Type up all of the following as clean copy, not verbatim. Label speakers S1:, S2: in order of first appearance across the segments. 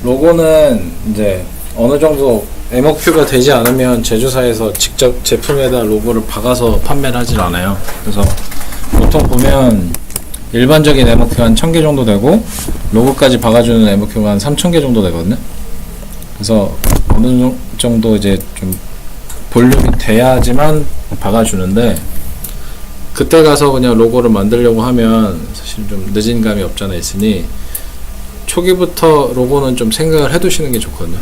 S1: 로고는 이제 어느 정도 MOQ가 되지 않으면 제조사에서 직접 제품에다 로고를 박아서 판매를 하질 않아요. 그래서 보통 보면 일반적인 MOQ가 한 1000개 정도 되고 로고까지 박아주는 MOQ가 한 3000개 정도 되거든요. 그래서 어느 정도 이제 좀 볼륨이 돼야지만 박아주는데, 그때 가서 그냥 로고를 만들려고 하면 사실 좀 늦은 감이 없잖아 있으니 초기부터 로고는 좀 생각을 해 두시는 게 좋거든요.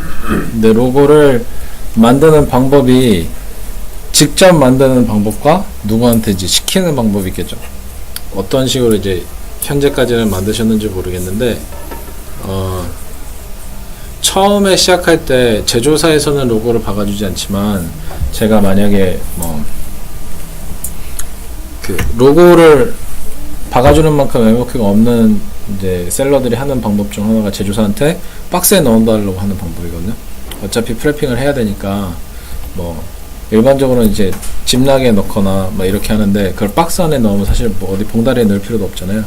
S1: 근데 로고를 만드는 방법이 직접 만드는 방법과 누구한테 이제 시키는 방법이 있겠죠. 어떤 식으로 이제 현재까지는 만드셨는지 모르겠는데, 처음에 시작할 때 제조사에서는 로고를 박아주지 않지만, 제가 만약에 그 로고를 박아주는 만큼 MOQ가 없는 이제 셀러들이 하는 방법 중 하나가 제조사한테 박스에 넣어달라고 하는 방법이거든요. 어차피 프레핑을 해야 되니까 일반적으로 이제 짚락에 넣거나 이렇게 하는데, 그걸 박스 안에 넣으면 사실 어디 봉다리에 넣을 필요도 없잖아요.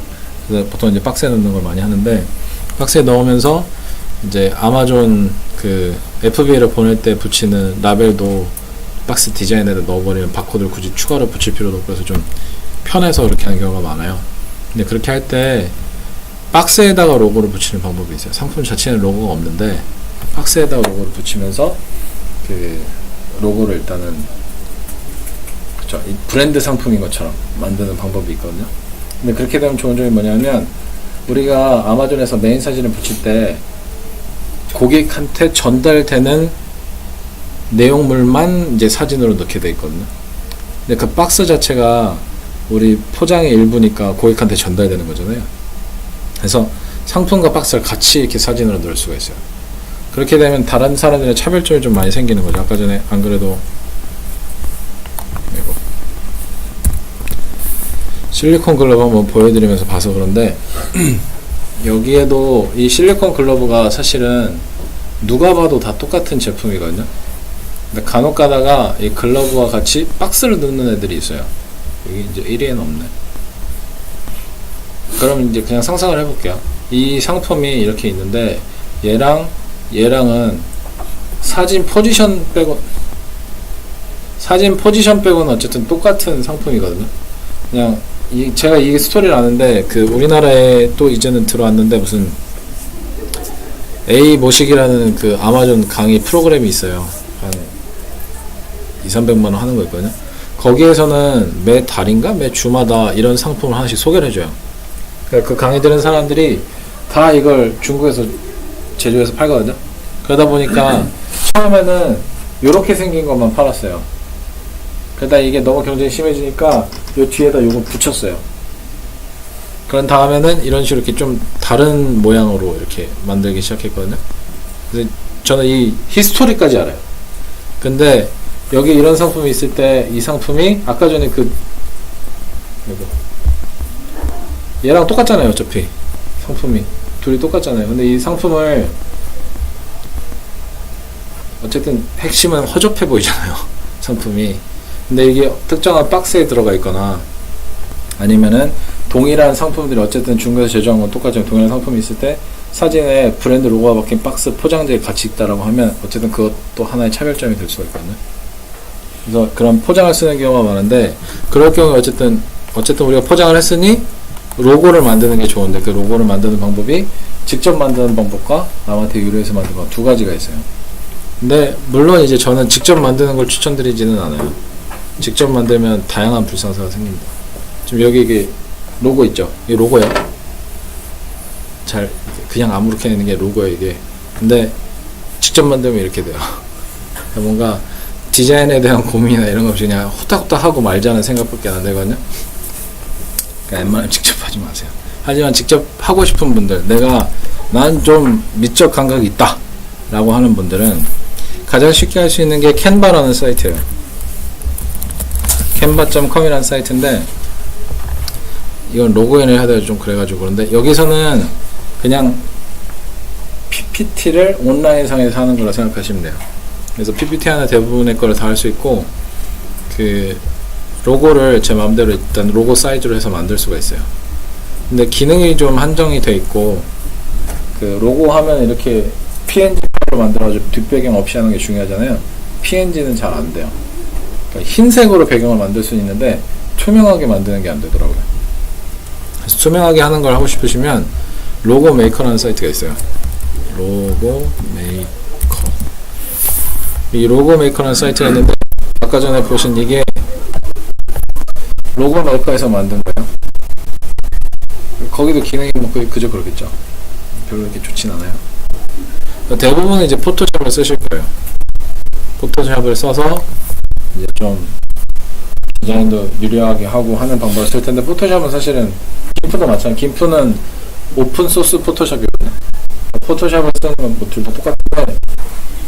S1: 그래서 보통 이제 박스에 넣는 걸 많이 하는데, 박스에 넣으면서 이제 아마존 그 FBA를 보낼 때 붙이는 라벨도 박스 디자인에다 넣어버리면 바코드를 굳이 추가로 붙일 필요도 없고, 그래서 좀 편해서 그렇게 하는 경우가 많아요. 근데 그렇게 할 때 박스에다가 로고를 붙이는 방법이 있어요. 상품 자체는 로고가 없는데 박스에다가 로고를 붙이면서 그 로고를 일단은 그쵸, 이 브랜드 상품인 것처럼 만드는 방법이 있거든요. 근데 그렇게 되면 좋은 점이 뭐냐면, 우리가 아마존에서 메인 사진을 붙일 때 고객한테 전달되는 내용물만 이제 사진으로 넣게 돼 있거든요. 근데 그 박스 자체가 우리 포장의 일부니까 고객한테 전달되는 거잖아요. 그래서 상품과 박스를 같이 이렇게 사진으로 넣을 수가 있어요. 그렇게 되면 다른 사람들의 차별점이 좀 많이 생기는 거죠. 아까 전에 안 그래도 이거 실리콘 글러브 한번 보여드리면서 봐서 그런데 여기에도 이 실리콘 글러브가 사실은 누가 봐도 다 똑같은 제품이거든요. 근데 간혹 가다가 이 글러브와 같이 박스를 넣는 애들이 있어요. 여기 이제 1위에는 없네. 그럼 이제 그냥 상상을 해볼게요. 이 상품이 이렇게 있는데 얘랑은 사진 포지션 빼고는 어쨌든 똑같은 상품이거든요. 그냥 제가 이 스토리를 아는데, 그 우리나라에 또 이제는 들어왔는데 무슨 A 모식이라는 그 아마존 강의 프로그램이 있어요. 한 200~300만원 하는 거 있거든요. 거기에서는 매 달인가 매 주마다 이런 상품을 하나씩 소개를 해줘요. 그 강의 들은 사람들이 다 이걸 중국에서 제조해서 팔거든요. 그러다 보니까 처음에는 이렇게 생긴 것만 팔았어요. 그러다 이게 너무 경쟁이 심해지니까 요 뒤에다 요거 붙였어요. 그런 다음에는 이런 식으로 이렇게 좀 다른 모양으로 이렇게 만들기 시작했거든요. 그래서 저는 이 히스토리까지 알아요. 근데 여기 이런 상품이 있을 때 이 상품이 아까 전에 그 얘랑 똑같잖아요. 어차피 상품이 둘이 똑같잖아요. 근데 이 상품을 어쨌든 핵심은 허접해 보이잖아요. 상품이. 근데 이게 특정한 박스에 들어가 있거나 아니면은 동일한 상품들이 어쨌든 중국에서 제조한 건 똑같지만 동일한 상품이 있을 때 사진에 브랜드 로고가 박힌 박스 포장재가 같이 있다라고 하면 어쨌든 그것도 하나의 차별점이 될 수가 있거든요. 그래서 그런 포장을 쓰는 경우가 많은데, 그럴 경우에 어쨌든 우리가 포장을 했으니 로고를 만드는 게 좋은데, 그 로고를 만드는 방법이 직접 만드는 방법과 남한테 유래해서 만드는 방법 두 가지가 있어요. 근데 물론 이제 저는 직접 만드는 걸 추천드리지는 않아요. 직접 만들면 다양한 불상사가 생깁니다. 지금 여기 이게 로고 있죠? 이 로고예요. 잘 그냥 아무렇게 내는 게 로고예요, 이게. 근데 직접 만들면 이렇게 돼요. 뭔가 디자인에 대한 고민이나 이런 거 없이 그냥 후딱후딱 하고 말자는 생각밖에 안 되거든요. 그러니까 웬만하면 직접 하지 마세요. 하지만 직접 하고 싶은 분들, 난 좀 미적 감각이 있다 라고 하는 분들은 가장 쉽게 할 수 있는 게 캔바라는 사이트예요. canva.com이라는 사이트인데, 이건 로그인을 해야 돼서 좀 그래가지고 그런데, 여기서는 그냥 PPT를 온라인상에서 하는 거라 생각하시면 돼요. 그래서 PPT 하나 대부분의 거를 다 할 수 있고, 그 로고를 제 마음대로 일단 로고 사이즈로 해서 만들 수가 있어요. 근데 기능이 좀 한정이 돼 있고, 그 로고 하면 이렇게 PNG 파일로 만들어가지고 뒷배경 없이 하는 게 중요하잖아요. PNG는 잘 안 돼요. 그러니까 흰색으로 배경을 만들 수 있는데 투명하게 만드는 게 안 되더라고요. 그래서 투명하게 하는 걸 하고 싶으시면 로고 메이커라는 사이트가 있어요. 로고 메이커. 이 로고 메이커라는 사이트가 있는데 아까 전에 보신 이게 로고 메이커에서 만든 거예요. 거기도 기능이 뭐 그저 그렇겠죠. 별로 이렇게 좋진 않아요. 대부분은 이제 포토샵을 쓰실 거예요. 포토샵을 써서 이제 좀 디자인도 유려하게 하고 하는 방법을 쓸 텐데, 포토샵은 사실은 김프도 마찬가지. 김프는 오픈 소스 포토샵이거든요. 포토샵을 쓰는 건 뭐 둘 다 똑같은데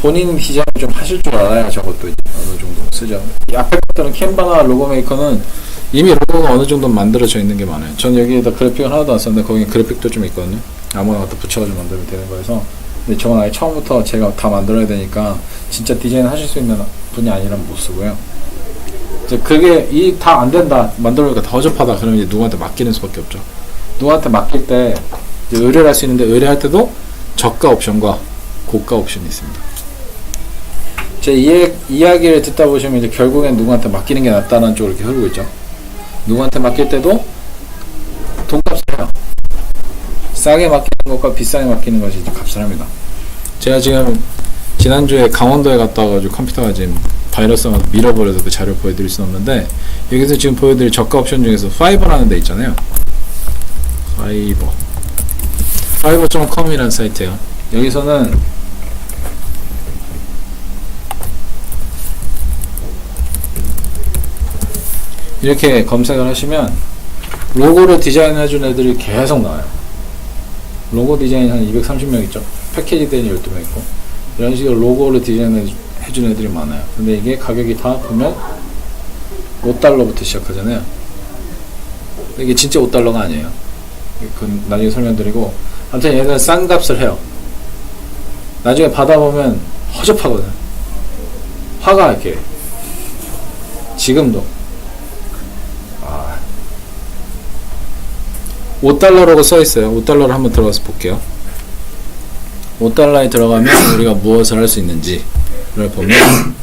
S1: 본인 디자인 좀 하실 줄 알아야 저것도 이제 어느 정도 쓰죠. 이 앞에 것들은 캔바나 로고 메이커는 이미 로고가 어느 정도 만들어져 있는 게 많아요. 전 여기에다 그래픽을 하나도 안 썼는데 거기 그래픽도 좀 있거든요. 아무나 갖다 붙여가지고 만들면 되는 거여서. 근데 저건 아예 처음부터 제가 다 만들어야 되니까 진짜 디자인 하실 수 있는 분이 아니라면 못 쓰고요. 이제 그게 이 다 안 된다, 만들어니까 다 허접하다, 그러면 이제 누구한테 맡기는 수밖에 없죠. 누구한테 맡길 때 이제 의뢰를 할 수 있는데, 의뢰할 때도 저가 옵션과 고가 옵션이 있습니다. 제 이야기를 듣다 보시면 이제 결국엔 누구한테 맡기는 게 낫다는 쪽으로 이렇게 흐르고 있죠. 누구한테 맡길 때도 돈값을 해요. 싸게 맡기는 것과 비싸게 맡기는 것이 이제 값을 합니다. 제가 지금 지난주에 강원도에 갔다 와가지고 컴퓨터가 지금 바이러스가 밀어버려서 그 자료를 보여드릴 수는 없는데, 여기서 지금 보여드릴 저가 옵션 중에서 파이버라는 데 있잖아요. fiverr.com이라는 사이트예요. 여기서는 이렇게 검색을 하시면 로고를 디자인해준 애들이 계속 나와요. 로고 디자인 한 230명 있죠. 패키지 대인 12명 있고, 이런 식으로 로고를 디자인해준 애들이 많아요. 근데 이게 가격이 다 보면 $5부터 시작하잖아요. 이게 진짜 $5가 아니에요. 그건 나중에 설명드리고, 아무튼 얘는 싼 값을 해요. 나중에 받아보면 허접하거든. 화가 이렇게 지금도 $5라고 써있어요. $5를 한번 들어가서 볼게요. $5에 들어가면 우리가 무엇을 할 수 있는지를 보면,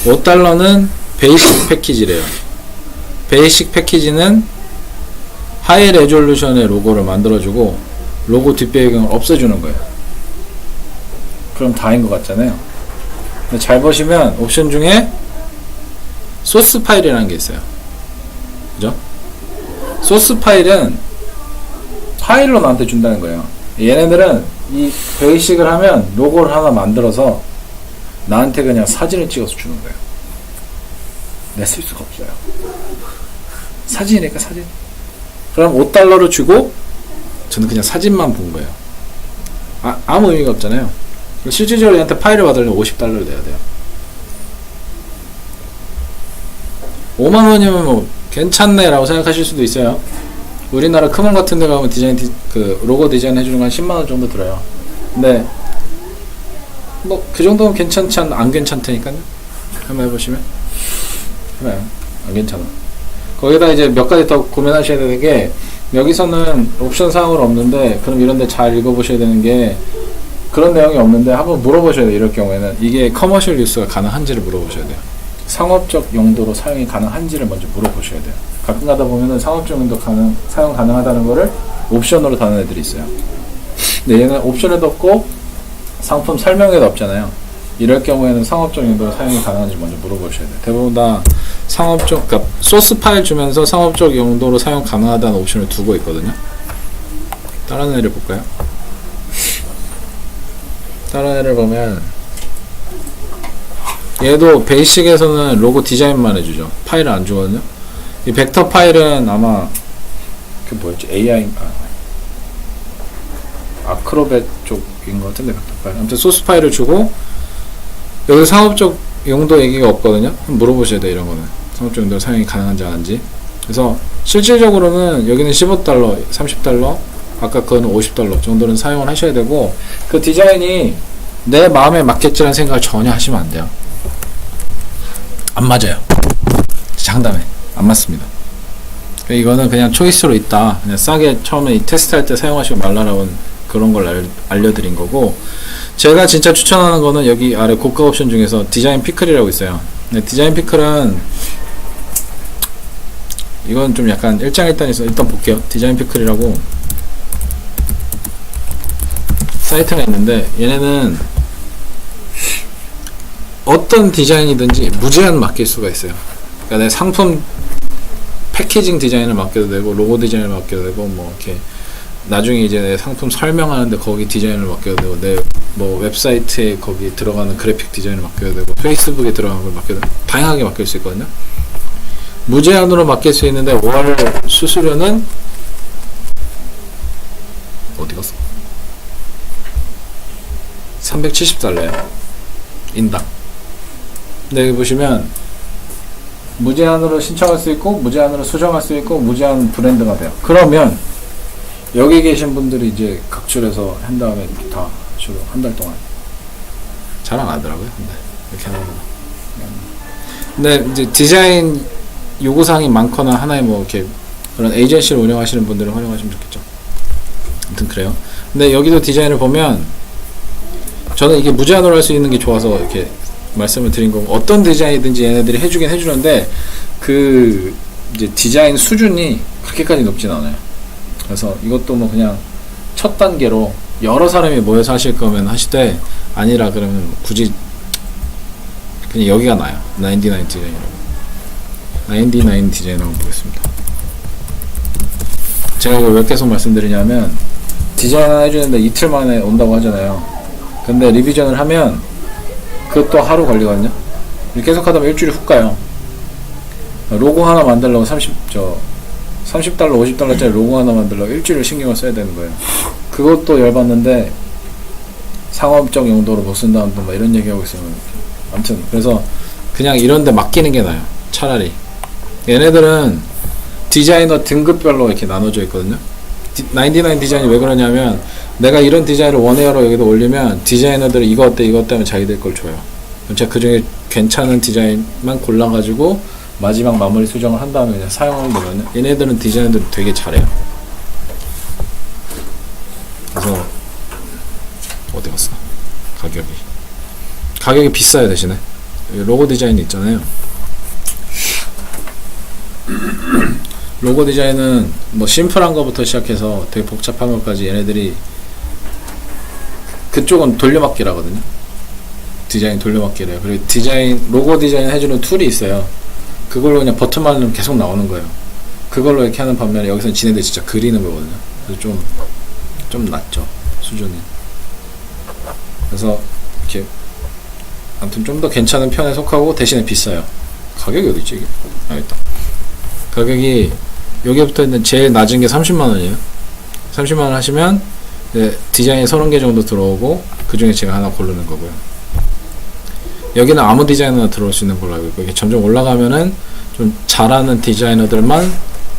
S1: $5는 베이식 패키지래요. 베이식 패키지는 하이 레졸루션의 로고를 만들어주고 로고 뒷배경을 없애주는 거예요. 그럼 다인 것 같잖아요. 근데 잘 보시면 옵션 중에 소스 파일이라는 게 있어요. 그죠? 소스 파일은 파일로 나한테 준다는 거예요. 얘네들은 이 베이식을 하면 로고를 하나 만들어서 나한테 그냥 사진을 찍어서 주는 거예요. 내가 쓸 수가 없어요. 사진이니까 사진. 그럼 $5를 주고 저는 그냥 사진만 본 거예요. 아무 의미가 없잖아요. 실질적으로 얘한테 파일을 받으려면 $50를 내야 돼요. 5만원이면 뭐 괜찮네 라고 생각하실 수도 있어요. 우리나라 크몬 같은 데 가면 그 로고 디자인 해주는 건 한 10만원 정도 들어요. 근데 뭐 그 정도면 괜찮지 안 괜찮다니까요. 한번 해보시면 해봐요. 안 괜찮아. 거기다 이제 몇 가지 더 고민하셔야 되는 게, 여기서는 옵션 사항은 없는데 그럼 이런데 잘 읽어보셔야 되는 게, 그런 내용이 없는데 한번 물어보셔야 돼요. 이럴 경우에는 이게 커머셜 유스가 가능한지를 물어보셔야 돼요. 상업적 용도로 사용이 가능한지를 먼저 물어보셔야 돼요. 가끔 가다 보면은 상업적 용도 사용 가능하다는 거를 옵션으로 다는 애들이 있어요. 근데 얘는 옵션에도 없고 상품 설명에도 없잖아요. 이럴 경우에는 상업적 용도로 사용이 가능한지 먼저 물어보셔야 돼요. 대부분 다 상업적, 그러니까 소스 파일 주면서 상업적 용도로 사용 가능하다는 옵션을 두고 있거든요. 다른 애를 볼까요? 다른 애를 보면 얘도 베이식에서는 로고 디자인만 해주죠. 파일을 안 주거든요. 이 벡터 파일은 아마 그 뭐였지? AI 아크로벳 쪽인 것 같은데, 벡터 파일. 아무튼 소스 파일을 주고, 여기 상업적 용도 얘기가 없거든요. 한번 물어보셔야 돼요. 이런 거는 상업적 용도로 사용이 가능한지 안 한지. 그래서 실질적으로는 여기는 $15, $30, 아까 그거는 $50 정도는 사용을 하셔야 되고, 그 디자인이 내 마음에 맞겠지라는 생각을 전혀 하시면 안 돼요. 안 맞아요. 장담해. 안 맞습니다. 이거는 그냥 초이스로 있다. 그냥 싸게 처음에 테스트할 때 사용하시고 말라라고 그런 걸 알려드린 거고, 제가 진짜 추천하는 거는 여기 아래 고가 옵션 중에서 디자인 피클이라고 있어요. 네, 디자인 피클은 이건 좀 약간 일장일단해서 일단 볼게요. 디자인 피클이라고 사이트가 있는데, 얘네는 어떤 디자인이든지 무제한 맡길 수가 있어요. 그러니까 내 상품 패키징 디자인을 맡겨도 되고, 로고 디자인을 맡겨도 되고, 뭐 이렇게 나중에 이제 내 상품 설명하는데 거기 디자인을 맡겨도 되고, 내 뭐 웹사이트에 거기 들어가는 그래픽 디자인을 맡겨도 되고, 페이스북에 들어가는 걸 맡겨도 되고, 다양하게 맡길 수 있거든요. 무제한으로 맡길 수 있는데 월 수수료는 어디 갔어? $370예요. 인당. 근데 여기 보시면 무제한으로 신청할 수 있고, 무제한으로 수정할 수 있고, 무제한 브랜드가 돼요. 그러면 여기 계신 분들이 이제 각출해서 한 다음에 다 주로 한 달 동안 잘 안 하더라고요. 근데 이렇게 하는 거. 근데 이제 디자인 요구사항이 많거나 하나의 뭐 이렇게 그런 에이전시를 운영하시는 분들은 활용하시면 좋겠죠. 아무튼 그래요. 근데 여기도 디자인을 보면 저는 이게 무제한으로 할 수 있는 게 좋아서 이렇게 말씀을 드린 거고, 어떤 디자인이든지 얘네들이 해주긴 해주는데 그 이제 디자인 수준이 그렇게까지 높진 않아요. 그래서 이것도 뭐 그냥 첫 단계로 여러 사람이 모여서 하실 거면 하시되, 아니라 그러면 굳이 그냥 여기가 나요. 99 디자인이라고. 99 디자인 한번 보겠습니다. 제가 이걸 왜 계속 말씀드리냐면, 디자인 하나 해주는데 이틀 만에 온다고 하잖아요. 근데 리비전을 하면 그것도 하루 걸리거든요. 계속 하다 보면 일주일이 훅 가요. 로고 하나 만들려고 $30, $50짜리 로고 하나 만들려고 일주일을 신경을 써야 되는 거예요. 그것도 열받는데 상업적 용도로 못 쓴다는 막 이런 얘기하고 있으면, 아무튼 그래서 그냥 이런데 맡기는 게 나아요. 차라리. 얘네들은 디자이너 등급별로 이렇게 나눠져 있거든요. 99 디자인이 왜 그러냐면, 내가 이런 디자인을 원웨어로 여기다 올리면 디자이너들이 이거 어때 이거 어때 하면 자기들 걸 줘요. 제가 그 중에 괜찮은 디자인만 골라가지고 마지막 마무리 수정을 한 다음에 그냥 사용하면 되거든요. 얘네들은 디자인들 되게 잘해요. 그래서 어디 갔어? 가격이 비싸요. 대신에 로고 디자인이 있잖아요. 로고 디자인은 뭐 심플한 거부터 시작해서 되게 복잡한 것까지 얘네들이, 그쪽은 돌려막기라거든요. 디자인 돌려막기래요. 그리고 디자인, 로고 디자인 해주는 툴이 있어요. 그걸로 그냥 버튼만 누르면 계속 나오는 거예요. 그걸로 이렇게 하는 반면에 여기서는 지네들 진짜 그리는 거거든요. 그래서 좀 낮죠, 수준이. 그래서 이렇게 아무튼 좀 더 괜찮은 편에 속하고 대신에 비싸요. 가격이 어디 있지 이게? 있다. 가격이 여기에 붙어있는 제일 낮은 게 30만원이에요. 30만원 하시면 디자인 30개 정도 들어오고, 그 중에 제가 하나 고르는 거고요. 여기는 아무 디자이너나 들어올 수 있는 걸로 알고 있고, 이게 점점 올라가면은 좀 잘하는 디자이너들만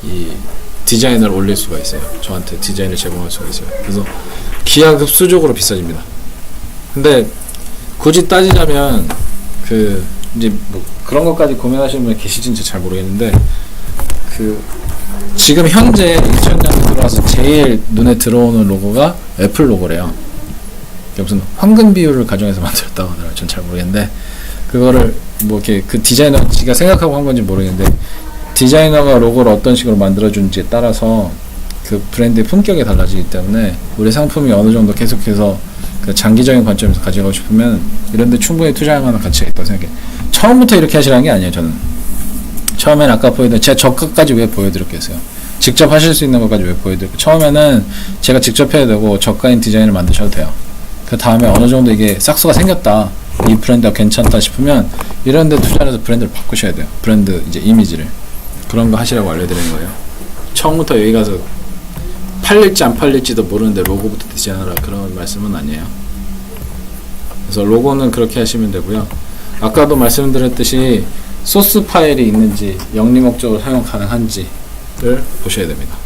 S1: 이 디자인을 올릴 수가 있어요. 저한테 디자인을 제공할 수가 있어요. 그래서 기하급수적으로 비싸집니다. 근데 굳이 따지자면 이제 뭐 그런 것까지 고민하시는 분이 계실지는 잘 모르겠는데, 지금 현재 2000년에 들어와서 제일 눈에 들어오는 로고가 애플 로고래요. 무슨 황금 비율을 가정해서 만들었다고 하더라고요. 전 잘 모르겠는데, 그거를 뭐 이렇게 그 디자이너가 생각하고 한 건지 모르겠는데, 디자이너가 로고를 어떤 식으로 만들어주는지에 따라서 그 브랜드의 품격이 달라지기 때문에, 우리 상품이 어느 정도 계속해서 그 장기적인 관점에서 가져가고 싶으면 이런데 충분히 투자할 만한 가치가 있다고 생각해요. 처음부터 이렇게 하시라는 게 아니에요. 저는 처음엔 아까 보여드린 제 저가까지 왜 보여드렸겠어요. 직접 하실 수 있는 것까지 왜 보여드릴게요. 처음에는 제가 직접 해야 되고 저가인 디자인을 만드셔도 돼요. 그 다음에 어느 정도 이게 싹수가 생겼다, 이 브랜드가 괜찮다 싶으면 이런 데 투자를 해서 브랜드를 바꾸셔야 돼요. 브랜드 이제 이미지를. 그런 거 하시라고 알려드리는 거예요. 처음부터 여기 가서 팔릴지 안 팔릴지도 모르는데 로고부터 디자인하라, 그런 말씀은 아니에요. 그래서 로고는 그렇게 하시면 되고요. 아까도 말씀드렸듯이 소스 파일이 있는지, 영리 목적으로 사용 가능한지를 보셔야 됩니다.